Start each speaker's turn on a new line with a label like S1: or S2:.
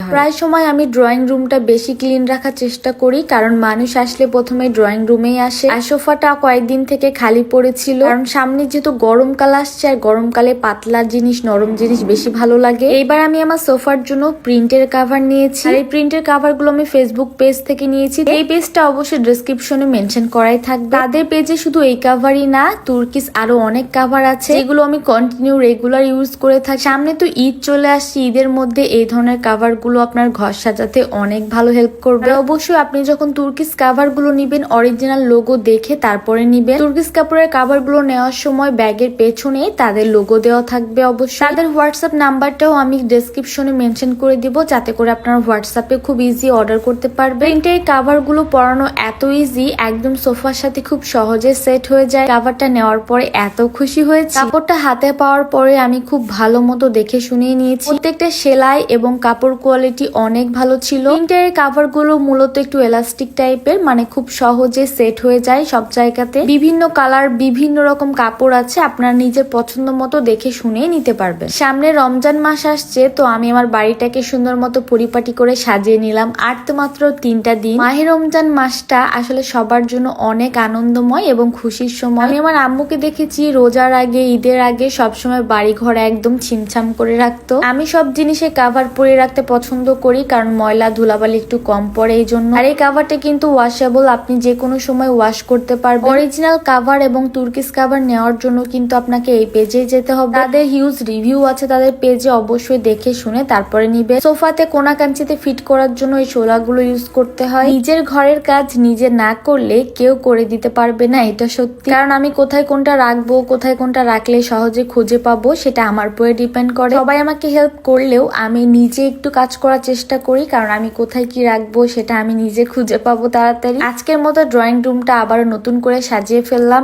S1: হয়। প্রায় সময় আমি ড্রয়িং রুমটা বেশি ক্লিন রাখার চেষ্টা করি, কারণ মানুষ আসলে প্রথমে ড্রয়িং রুমেই আসে। আর সোফাটা কয়েকদিন থেকে খালি পড়েছিল, কারণ সামনে যেহেতু গরমকাল আসছে আর গরমকালে পাতলা জিনিস, নরম জিনিস বেশি ভালো লাগে। এইবার আমি আমার সোফার জন্য প্রিন্টের কাভার নিয়েছি, আর এই প্রিন্টের কাভার গুলো আমি ফেসবুক পেজ থেকে নিয়েছি। এই পেজটা অবশ্যই ডেসক্রিপশনে মেনশন করাই থাকবে। তাদের পেজে শুধু এই কাভারই না, তুর্কিস আরো অনেক কাভার আছে যেগুলো আমি কন্টিনিউ রেগুলার ইউজ করে থাকি। সামনে তো ঈদ চলে আসছে, ঈদের মধ্যে এই ধরনের কাভার গুলো আপনার ঘর সাজাতে অনেক ভালো হেল্প করবে। অবশ্যই আপনি যখন তুর্কিস কাভার গুলো নিবেন অরিজিনাল লোগো দেখে তারপরে নিবেন। তুর্কিস কাপড়ের কাভার গুলো নেওয়ার সময় ব্যাগের পেছনে তাদের লোগো দেওয়া থাকবে। অবশ্যই তাদের হোয়াটসঅ্যাপ নাম্বারটাও আমি ডেসক্রিপশনে মেনশন করে দিব, যাতে করে আপনারা হোয়াটসঅ্যাপে খুব ইজি অর্ডার করতে পারবেন। প্রিন্টের কাভার গুলো পরানো এত ইজি, একদম সোফার সাথে খুব সহজে সেট হয়ে যায়। কাভারটা নেওয়ার পরে এত খুশি হয়েছে। কাপড়টা হাতে পাওয়ার পরে আমি খুব ভালো মতো দেখে শুনিয়ে নিয়েছি। প্রত্যেকটা সেলাই এবং কাপড় কোয়ালিটি অনেক ভালো ছিল। প্রিন্টের কাভার গুলো মূলত একটু এলাস্টিক টাইপের, মানে খুব সহজে সেট হয়ে যায় সব জায়গাতে। বিভিন্ন কালার, বিভিন্ন রকম কাপড় আছে, আপনার নিজের পছন্দ মতো দেখে শুনে নিতে পারবেন। সামনে রমজান মাস আসছে, তো আমি আমার বাড়িটাকে সুন্দর মতো পরিপাটি করে সাজিয়ে নিলাম। আর তো মাত্র 3টা দিন। মাহে রমজান মাসটা আসলে সবার জন্য অনেক আনন্দময় এবং খুশির সময়। আমি আমার আম্মুকে দেখেছি রোজার আগে, ঈদের আগে সবসময় বাড়ি ঘর একদম ছিমছাম করে রাখতো। আমি সব জিনিসে কাভার পরে রাখতে পছন্দ করি, কারণ ময়লা ধুলাবালি একটু কম পড়ে এই জন্য। আর এই কাভারটা কিন্তু ওয়াশেবল, আপনি যে কোনো সময় ওয়াশ করতে পারবেন। অরিজিনাল কাভার এবং তুর্কিস কাভার নেওয়ার জন্য কিন্তু আপনাকে এই পেজে যেতে হবে। তাদের হিউজ রিভিউ আছে তাদের পেজে, অবশ্যই দেখে শুনে তারপরে নিবে। সোফাতে কোনা কাঞ্চিতে ফিট করার জন্য এই শোলাগুলো ইউজ করতে হয়। নিজের ঘরের কাজ নিজে না করলে কেউ করে দিতে পারবে না, এটা সত্যি। কারণ আমি কোথায় কোনটা রাখবো, কোথায় কোনটা রাখলে সহজে খুঁজে পাবো, সেটা আমার উপরে ডিপেন্ড করে। সবাই আমাকে হেল্প করলেও আমি নিজে একটু কাজ করার চেষ্টা করি, কারণ আমি কোথায় কি রাখবো সেটা আমি নিজে খুঁজে পাবো তাড়াতাড়ি। আজকের মতো ড্রয়িং রুমটা আবারও নতুন করে সাজিয়ে ফেললাম।